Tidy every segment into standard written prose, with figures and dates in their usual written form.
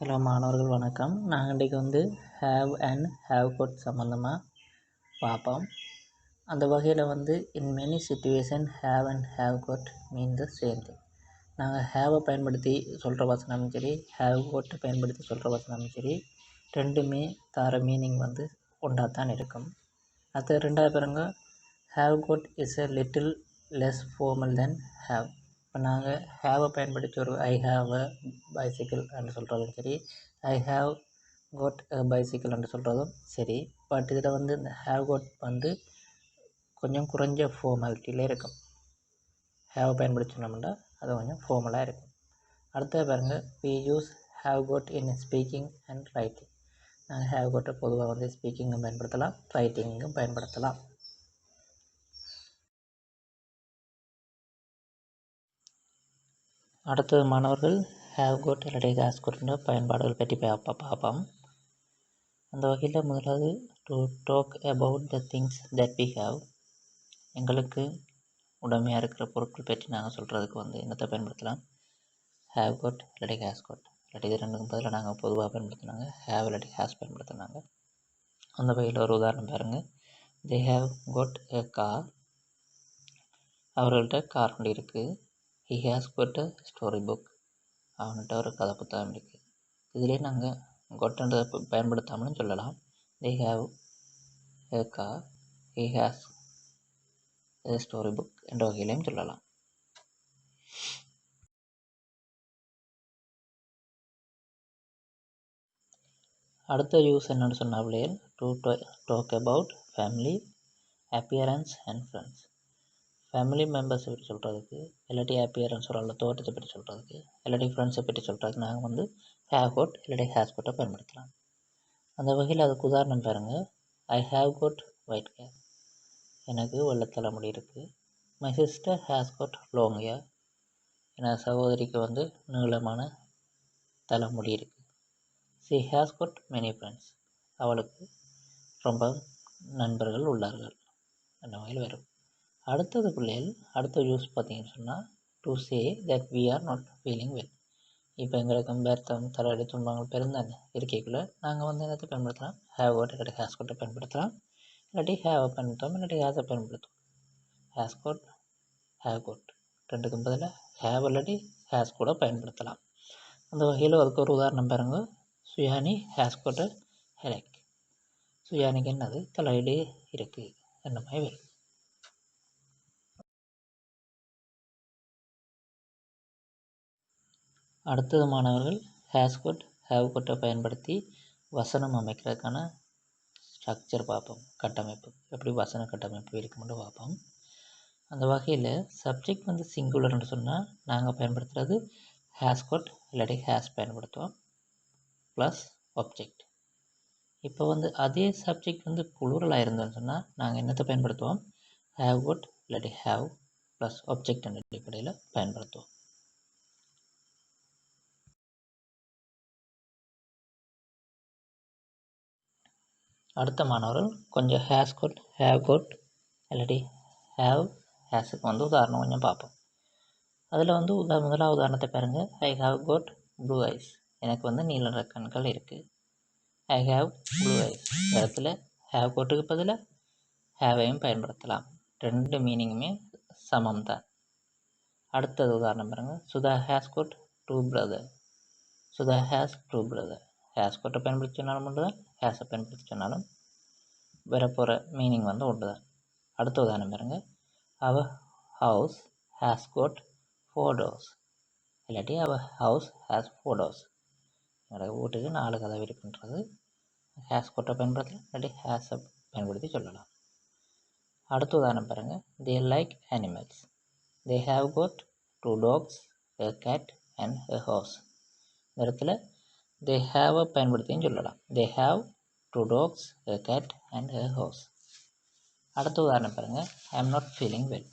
Hello மாணவர்கள் வணக்கம். நாங்கள் இன்றைக்கி ஹேவ் அண்ட் ஹேவ் கோட் சம்மந்தமாக பார்ப்போம். அந்த வகையில் in many situation have and have got mean the same thing. நாங்கள் ஹேவை பயன்படுத்தி சொல்கிற வசனமும் சரி, ஹேவ் கோட்டை பயன்படுத்தி சொல்கிற வசனமும் சரி, ரெண்டுமே தர மீனிங் ஒன்றாக தான் இருக்கும். அடுத்து ரெண்டாவது பாருங்க, have got is a little less formal than have. இப்போ நாங்கள் ஹேவை பயன்படுத்தி ஒரு ஐ ஹாவ் அ பைசிக்கிள் என்று சொல்கிறதும் சரி, I have got a bicycle என்று சொல்கிறதும் சரி. பட் இதில் இந்த ஹேவ் கோட் கொஞ்சம் குறைஞ்ச ஃபார்மாலிட்டியில் இருக்கும். ஹேவை பயன்படுத்தினோம்னா அது கொஞ்சம் ஃபார்மலாக இருக்கும். அடுத்தது பாருங்கள், we use have got in speaking and writing. நாங்கள் ஹேவ் கோட்டை பொதுவாக ஸ்பீக்கிங்கும் பயன்படுத்தலாம், ரைட்டிங்கும் பயன்படுத்தலாம். அடுத்தது மாணவர்கள், ஹேவ் கோட் அல்லது ஹேஸ் கோட்ன்ற பயன்பாடுகள் பற்றி பார்ப்போம். அந்த வகையில் முதலாவது, to talk about the things that we have. எங்களுக்கு உடமையாக இருக்கிற பொருட்கள் பற்றி நாங்கள் சொல்கிறதுக்கு என்னத்தை பயன்படுத்தலாம், ஹேவ் கோட் இல்லாட்டி ஹேஸ் கோட். இல்லாட்டி இது ரெண்டுக்கும் பதிலாக நாங்கள் பொதுவாக பயன்படுத்தினாங்க ஹேவ் இல்லாட்டி ஹேஸ் பயன்படுத்தினாங்க. அந்த வகையில் ஒரு உதாரணம் பாருங்கள். They have got a car. அவர்கள்ட்ட கார் ஒன்று இருக்குது. He has got a story book. அவன்கிட்ட ஒரு கதை புத்தகம் இருக்குது. இதிலே நாங்கள் கொட்டன்றதை பயன்படுத்தாமலும் சொல்லலாம். They have a car, he has a story book என்ற வகையிலையும் சொல்லலாம். அடுத்த யூஸ் என்னென்னு சொன்னாலே, to talk about family, appearance and friends. Family மெம்பர்ஸை பற்றி சொல்கிறதுக்கு, இல்லாட்டி அப்பியரன்ஸ் ஒரு தோட்டத்தை பற்றி சொல்கிறதுக்கு, இல்லாட்டி ஃப்ரெண்ட்ஸை பற்றி சொல்கிறதுக்கு நாங்கள் ஹேவ் கோட் இல்லாட்டி ஹேஸ் கோட்டை பயன்படுத்தலாம். அந்த வகையில் அதுக்கு உதாரணம் பாருங்கள். I have got white hair. எனக்கு வெள்ளை தலைமுடி இருக்குது. My sister has got long hair. என் சகோதரிக்கு நீளமான தலைமுடி இருக்குது. She has got many friends. அவளுக்கு ரொம்ப நண்பர்கள் உள்ளார்கள் அந்த வகையில் வரும். அடுத்தது பிள்ளைகள், அடுத்த யூஸ் பார்த்தீங்கன்னு சொன்னால், to say that we are not feeling well. இப்போ எங்களுக்கு பெர்த்தம் தலையடி துன்பங்கள் பெருந்தானே இருக்கைக்குள்ளே நாங்கள் என்னத்தை பயன்படுத்தலாம், ஹேவ் கோட் இல்லாட்டி ஹேஸ் கோட்டை பயன்படுத்தலாம். இல்லாட்டி ஹேவை பயன்படுத்தலாம், இல்லாட்டி ஹேஸை பயன்படுத்தும். ஹேஸ் கோட், ஹேவ் கோட் ரெண்டுக்கும் பதிலாக ஹேவ் இல்லாட்டி ஹேஸ் கூட பயன்படுத்தலாம். அந்த வகையில் அதுக்கு ஒரு உதாரணம் பாருங்க. சுயானி ஹேஸ் கோட்டை ஹெலக். சுயானிக்கு என்னது தலையடி இருக்குது என்ன மாதிரி வரும். அடுத்தது மாணவர்கள், ஹேஸ் கோட் ஹேவ் கோட்டை பயன்படுத்தி வசனம் அமைக்கிறதுக்கான ஸ்ட்ரக்சர் பார்ப்போம். கட்டமைப்பு எப்படி வசன கட்டமைப்பு இருக்குமென்று பார்ப்போம். அந்த வகையில் சப்ஜெக்ட் சிங்குலர்னு சொன்னால் நாங்கள் பயன்படுத்துகிறது ஹேஸ் கோட் இல்லாட்டி ஹேஸ் பயன்படுத்துவோம் ப்ளஸ் ஆப்ஜெக்ட். இப்போ அதே சப்ஜெக்ட் புளூரலாக இருந்தோன்னு சொன்னால் நாங்கள் என்னத்தை பயன்படுத்துவோம், ஹேவ் கோட் இல்லாட்டி ஹேவ் ப்ளஸ் ஆப்ஜெக்ட் என்ற அடிப்படையில் பயன்படுத்துவோம். அடுத்த மாணவர்கள் கொஞ்சம் ஹேஸ் கோட் ஹேவ் கோட் இல்லாட்டி ஹேவ் ஹேஸுக்கு உதாரணம் கொஞ்சம் பார்ப்போம். அதில் முதலாவது உதாரணத்தை பாருங்கள். I have got blue eyes. எனக்கு நீல நிற கண்கள் இருக்குது. ஐ ஹாவ் ப்ளூ ஐஸ் இடத்துல ஹேவ் கோட்டுக்கு பதிலாக ஹேவையும் பயன்படுத்தலாம். ரெண்டு மீனிங்குமே சமம் தான். அடுத்தது உதாரணம் பாருங்கள். Sudha has got two brother. Sudha has two brother. Has கோட்டை பயன்படுத்தி சொன்னாலும் ஒன்று தான், ஹேஸை பயன்படுத்தி சொன்னாலும் வரப்போகிற மீனிங் ஒன்று தான். அடுத்த உதாரணம் பாருங்கள். அவர் ஹவுஸ் ஹேஸ் கோட் 4 doors. இல்லாட்டி அவர் ஹவுஸ் ஹேஸ் 4 doors. என்னோட வீட்டுக்கு 4 கதவு இருக்குன்றது ஹேஸ் கோட்டை பயன்படுத்தலாம், இல்லாட்டி ஹேஸை பயன்படுத்தி சொல்லலாம். அடுத்த உதாரணம் பாருங்கள். They like animals. They have got 2 dogs, a cat and a horse. இந்த இடத்துல தே ஹேவை பயன்படுத்தியும் சொல்லலாம். They have 2 dogs, a cat and a horse. அடுத்த உதாரணம் பாருங்கள். ஐ ஆம் நாட் ஃபீலிங் வெல்.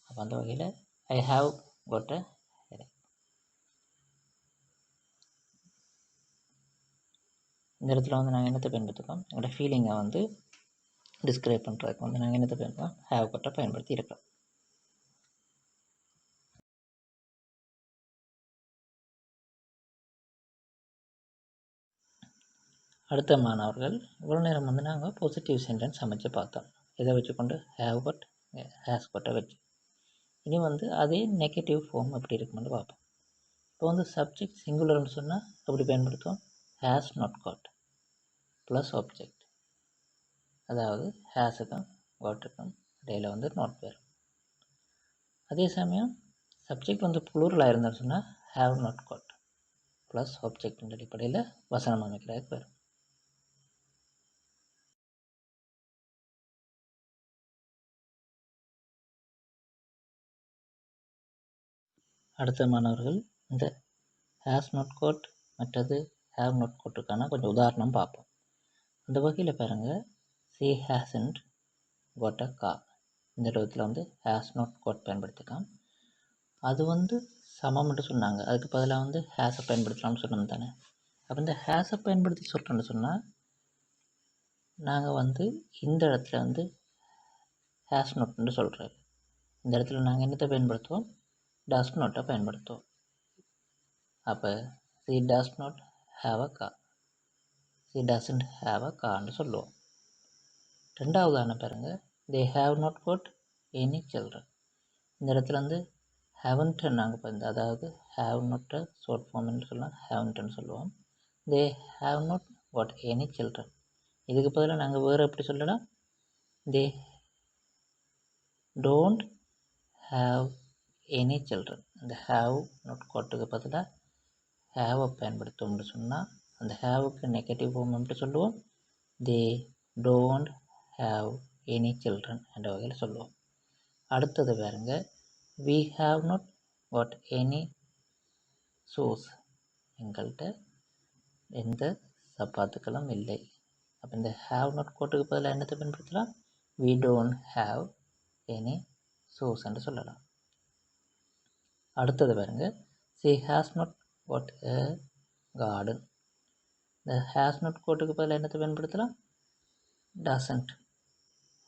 அப்போ அந்த வகையில் I have got a headache. இந்த இடத்துல நாங்கள் என்னத்தை பயன்படுத்திருக்கோம், எங்களோட ஃபீலிங்கை டிஸ்கிரைப் பண்ணுறதுக்கு நாங்கள் என்னத்தை பயன்படுத்தோம், ஹேவ் கோட்டை பயன்படுத்தி இருக்கோம். அடுத்த மாணவர்கள் இவ்வளோ நேரம் வந்து நாங்கள் பாசிட்டிவ் சென்டென்ஸ் அமைச்சு பார்த்தோம். இதை வச்சுக்கொண்டு ஹேவ் காட், ஹேஸ் காட்டை வச்சு. இனி வந்து அதே நெகட்டிவ் ஃபார்ம் எப்படி இருக்குன்னு பார்ப்போம். இப்போ வந்து சப்ஜெக்ட் சிங்குலர்னு சொன்னால் எப்படி பயன்படுத்துவோம்? Has not got plus object, அதாவது ஹேஸுக்கும் காட்டுக்கும் இடையில் வந்து நாட் வரும். அதே சமயம் சப்ஜெக்ட் வந்து ப்ளூரலாக இருந்தான்னு சொன்னால் ஹேவ் நாட் காட் ப்ளஸ் ஆப்ஜெக்டின் அடிப்படையில் வசனம் அமைக்கிறதுக்கு வரும். அடுத்த மாணவர்கள் இந்த ஹேஸ் நாட் காட் மற்றது ஹேவ் நாட் காட்டுக்கான கொஞ்சம் உதாரணம் பார்ப்போம். அந்த வகையில் பாருங்கள், C hasn't got a car. இந்த இடத்துல வந்து ஹேஸ் நாட் காட் பயன்படுத்திக்கலாம். அது வந்து சமம்னு சொன்னாங்க, அதுக்கு பதிலாக வந்து ஹேஸை பயன்படுத்தலாம்னு சொன்னோம் தானே. அப்போ இந்த ஹேஸை பயன்படுத்தி சொல்கிறோன்னு சொன்னால் நாங்கள் வந்து இந்த இடத்துல வந்து ஹேஸ் நாட்னு சொல்கிறோம். இந்த இடத்துல நாங்கள் என்னத்தை பயன்படுத்துவோம்? டஸ் நாட்டை பயன்படுத்துவோம். அப்போ she does not have a car, she doesn't have a கார்னு சொல்லுவோம். ரெண்டாவது ஆன பாருங்க, they have not got any children. இந்த இடத்துல வந்து ஹேவன்ட்டு நாங்கள் இப்போ அதாவது ஹேவ் நாட்டை ஷார்ட் ஃபார்ம்னு சொல்லலாம், ஹேவன்ட்டுன்னு சொல்லுவோம். தே have not got any children. இதுக்கு பதிலாக நாங்கள் வேறு எப்படி சொல்லலாம்? They don't have any children. இந்த ஹேவ் நாட் காட்டுக்கு பதிலாக ஹேவை பயன்படுத்தோம்னு சொன்னால் அந்த ஹேவுக்கு நெகட்டிவ் ஃபார்ம் எப்படி சொல்லுவோம்? They don't have any children என்ற வகையில் சொல்லுவோம். அடுத்தது பாருங்க, we have not got any shoes. எங்கள்கிட்ட எந்த சப்பாத்துக்களும் இல்லை. அப்போ இந்த have not கோட்டுக்கு பதிலாக என்னத்தை பயன்படுத்தலாம்? we don't have any shoes என்று சொல்லலாம். அடுத்தது பாருங்க, she has not got a garden. இந்த has not கோட்டுக்கு பதிலாக என்னத்தை பயன்படுத்தலாம்? doesn't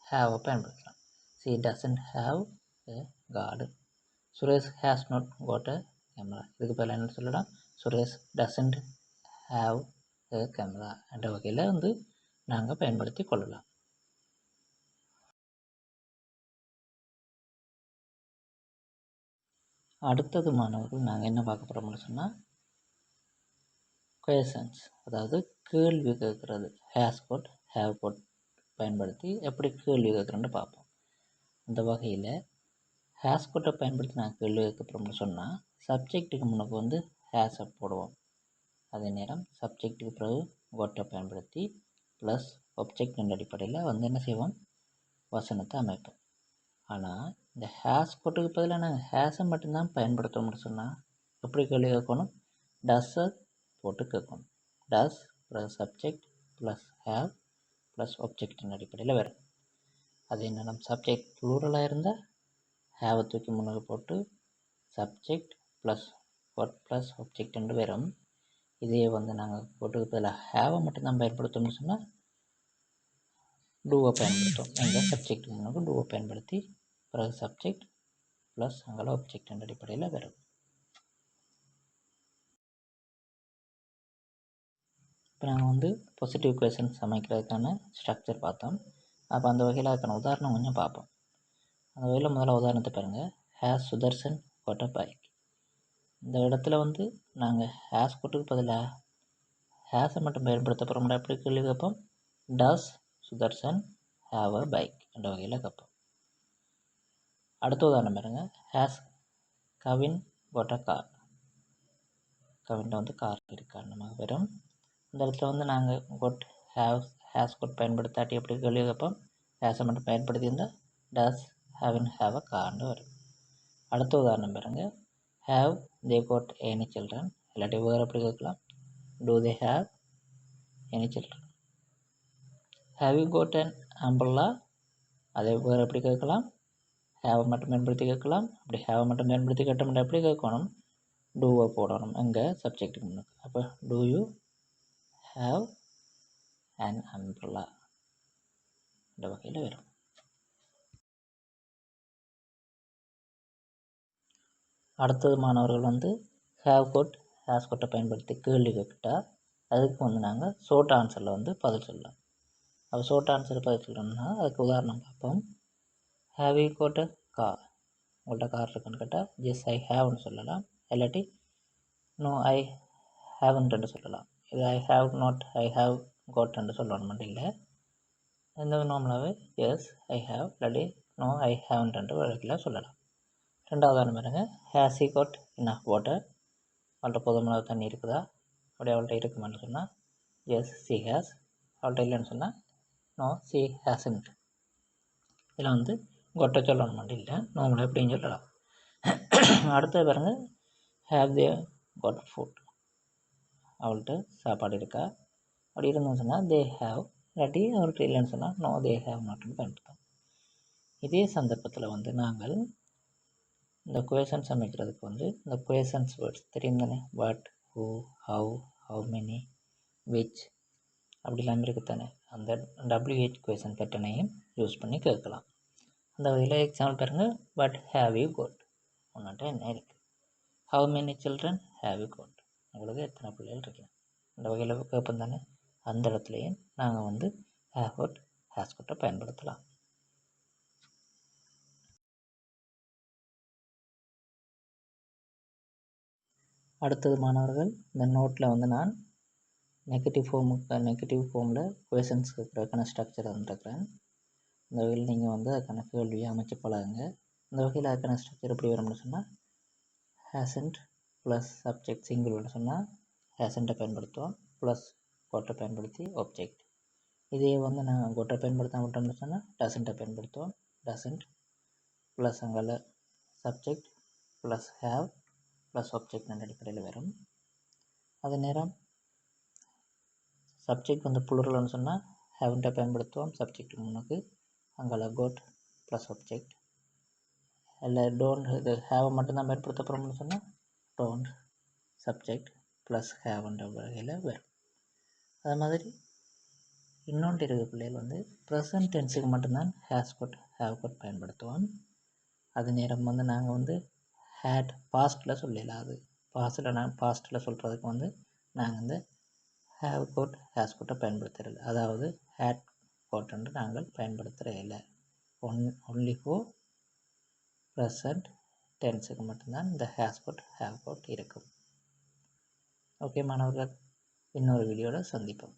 have பயன்படுத்தலாம். she doesn't have a garden. Suresh has not got a camera. இதுக்கு பதிலாக என்ன சொல்லலாம்? Suresh doesn't have a camera என்ற வகையில் வந்து நாங்கள் பயன்படுத்தி கொள்ளலாம். அடுத்தது மாணவர்கள் நாங்கள் என்ன பார்க்க போகிறோம்னு சொன்னால் கொயசன்ஸ், அதாவது கேள்வி கேட்குறது. ஹேஸ் கோட், ஹேவ் கோட் பயன்படுத்தி எப்படி கேள்வி கேட்குறோன்னு பார்ப்போம். அந்த வகையில் ஹேஸ் கோட்டை பயன்படுத்தி நாங்கள் கேள்வி கேட்க போகிறோம்னு சொன்னால் சப்ஜெக்ட்டுக்கு முன்னுக்கு வந்து ஹேஸை போடுவோம். அதே நேரம் சப்ஜெக்ட்டுக்கு பிறகு கோட்டை பயன்படுத்தி ப்ளஸ் ஆப்ஜெக்டின் அடிப்படையில் வந்து என்ன செய்வோம்? வசனத்தை அமைப்போம். ஆனால் இந்த ஹேஸ் கோட்டுக்கு பதிலாக நாங்கள் ஹேஸை மட்டும்தான் பயன்படுத்தோம்னு சொன்னால் எப்படி கேள்வி கேட்கணும்? டஸ்ஸை போட்டு கேட்கணும். Does plus subject plus have plus ஆப்ஜெக்டின் அடிப்படையில் வரும். அதே நேரம் சப்ஜெக்ட் ப்ளூரலாக இருந்தால் ஹேவை தூக்கி முன்னுக்கு போட்டு subject plus what plus object என்று வரும். இதே வந்து நாங்கள் போட்டுக்கு பதிலாக ஹேவை மட்டும்தான் பயன்படுத்தோம்னு சொன்னால் டூவை பயன்படுத்தும். எங்கள் சப்ஜெக்ட் முன்னுக்கு டூவை பயன்படுத்தி பிறகு சப்ஜெக்ட் ப்ளஸ் அங்கே ஆப்ஜெக்ட் என்ற அடிப்படையில் வரும். இப்போ நாங்கள் வந்து பாசிட்டிவ் கொஷின்ஸ் அமைக்கிறதுக்கான ஸ்ட்ரக்சர் பார்த்தோம். அப்போ அந்த வகையில் அதுக்கான உதாரணம் கொஞ்சம் பார்ப்போம். அந்த வகையில் முதல்ல உதாரணத்தை பாருங்கள். Has Sudarshan got a bike. இந்த இடத்துல வந்து நாங்கள் ஹேஸ் கோட்டுக்கு பதிலாக ஹேஸை மட்டும் பயன்படுத்த போகிறோம்னா எப்படி கேள்வி கேட்போம்? Does Sudarshan have a bike என்ற வகையில் கேட்போம். அடுத்த உதாரணம் பாருங்க, has Kavin got a car. கவின்ல வந்து கார் இருக்காரணமாக வரும். இந்த இடத்துல வந்து நாங்கள் கோட் ஹேஸ் கோட் பயன்படுத்தாட்டி எப்படி கேள்வி கேட்போம்? ஹேஸை மட்டும் பயன்படுத்தி இருந்தால் டஸ் ஹேவின் ஹேவ் அ கார்னு வரும். அடுத்த உதாரணம் பாருங்க, have they got any children. இல்லாட்டி வேறு எப்படி கேட்கலாம்? Do they have any children. Have you got an umbrella. அதே வேறு எப்படி கேட்கலாம்? ஹேவை மட்டும் பயன்படுத்தி கேட்கலாம். அப்படி ஹேவை மட்டும் பயன்படுத்தி கேட்டோம்னா எப்படி கேட்கணும்? டூவை போடணும் அங்கே சப்ஜெக்ட்டுக்கு முன்னுக்கு. அப்போ do you have an umbrella இந்த வகையில் வரும். அடுத்தது மாணவர்கள் வந்து ஹேவ் கோட் ஹேஸ் கோட்டை பயன்படுத்தி கேள்வி கேட்டால் அதுக்கு வந்து நாங்கள் ஷார்ட் ஆன்சரில் வந்து பதில் சொல்லலாம். அப்போ ஷார்ட் ஆன்சர் பதில் சொல்லணும்னா அதுக்கு உதாரணம் பார்ப்போம். Have you code a car? உங்கள்கிட்ட கார் இருக்குன்னு கேட்டால் எஸ் ஐ ஹேவ்னு சொல்லலாம். இல்லாட்டி நோ ஐ ஹேவ்ன்ட்டு சொல்லலாம். இது I have not I have கோட்ன்னு சொல்லணும் மட்டும் இல்லை. இந்த நார்மலாகவே எஸ் ஐ ஹேவ் இல்லாட்டி நோ ஐ ஹேவ்ன்ட்டு வழக்கில் சொல்லலாம். ரெண்டாவது பாருங்க, has he got enough water? அவள்கிட்ட போதுமான தண்ணி இருக்குதா? அப்படி அவள்கிட்ட இருக்குமான்னு சொன்னால் எஸ் சி ஹேஸ். அவள்கிட்ட இல்லைன்னு சொன்னால் நோ சி ஹேசன்ட். இதில் வந்து கொட்டை சொல்லணும் மட்டும் இல்லை, நார்மலாக எப்படின்னு சொல்லலாம். அடுத்தது பாருங்கள், ஹேவ் தே காட் ஃபுட்? அவள்கிட்ட சாப்பாடு இருக்கா? அப்படி இருந்தோம்னு சொன்னால் தே ஹேவ். இல்லாட்டி அவர்கிட்ட இல்லைன்னு சொன்னால் நோ தே ஹேவ் நாட்னு பயன்படுத்தோம். இதே சந்தர்ப்பத்தில் வந்து நாங்கள் இந்த குவேஷன்ஸ் அமைக்கிறதுக்கு வந்து இந்த குவேஷன்ஸ் வேர்ட்ஸ் தெரியும் தானே, what, who, how, how many, which அப்படிலாம் இருக்குத்தானே, அந்த WH குவேஷன் பேட்டர்னையும் யூஸ் பண்ணி கேட்கலாம். அந்த வகையில் எக்ஸாம்பிள் பாருங்கள், வாட் ஹேவ் யூ கோட்? உன்னிட்ட என்ன இருக்குது? How many children have you code? உங்களுக்கு எத்தனை பிள்ளைகள் இருக்கு? இந்த வகையில் கேட்போம் தானே, அந்த இடத்துலையும் நாங்கள் வந்து ஹேவ் கோட் ஹேஸ் கோட்டை பயன்படுத்தலாம். அடுத்தது மாணவர்கள், இந்த நோட்டில் வந்து நான் நெகட்டிவ் ஃபார்மில் குவேஷன்ஸ் கேட்குறதுக்கான ஸ்ட்ரக்சர் வந்துருக்கிறேன். இந்த வகையில் நீங்கள் வந்து அதுக்கான கேள்வியை அமைச்சு பழகுங்க. இந்த வகையில் அதுக்கான ஸ்ட்ரக்சர் எப்படி வரும்னு சொன்னால், ஹேசன்ட் ப்ளஸ் சப்ஜெக்ட் சிங்குலர்னு சொன்னால் ஹேசண்ட்டை பயன்படுத்துவோம், ப்ளஸ் கோட்டை பயன்படுத்தி ஆப்ஜெக்ட். இதே வந்து நான் கோட்டை பயன்படுத்த விட்டோம்னு சொன்னால் டசண்ட்டை பயன்படுத்துவோம், டசண்ட் ப்ளஸ் அங்கே subject plus have plus object அடிப்படையில் வரும். அதே நேரம் சப்ஜெக்ட் வந்து புளூரல்னு சொன்னால் ஹேவன்ட்டை பயன்படுத்துவோம், சப்ஜெக்ட் முன்னுக்கு அங்கே கோட் ப்ளஸ் ஆப்ஜெக்ட். இல்லை டோன்ட், இது ஹேவை மட்டும்தான் பயன்படுத்த போகிறோம்னு சொன்னால் டோன்ட் சப்ஜெக்ட் ப்ளஸ் ஹேவ்ன்ற வகையில் வரும். அது மாதிரி இன்னொன்று இருக்கிற பிள்ளைகள் வந்து ப்ரெசன்ட் டென்ஸுக்கு மட்டும்தான் ஹேஸ் கோட் ஹேவ் கோட் பயன்படுத்துவோம். அது நேரம் வந்து நாங்கள் வந்து ஹேட் பாஸ்ட்டில் சொல்லலாம். அது பாஸ்ட்டில் சொல்கிறதுக்கு வந்து நாங்கள் வந்து ஹேவ் கோட் ஹேஸ் கோட்டை பயன்படுத்துகிறது. அதாவது ஹேட் கோட் நாங்கள் பயன்படுத்துகிற இல்லை. ஒன்லி ஃபார் ப்ரெசன்ட் டென்ஸுக்கு மட்டும்தான் இந்த ஹேஸ் கோட் ஹேவ் கோட் இருக்கும். ஓகே மாணவர்கள், இன்னொரு வீடியோவில் சந்திப்போம்.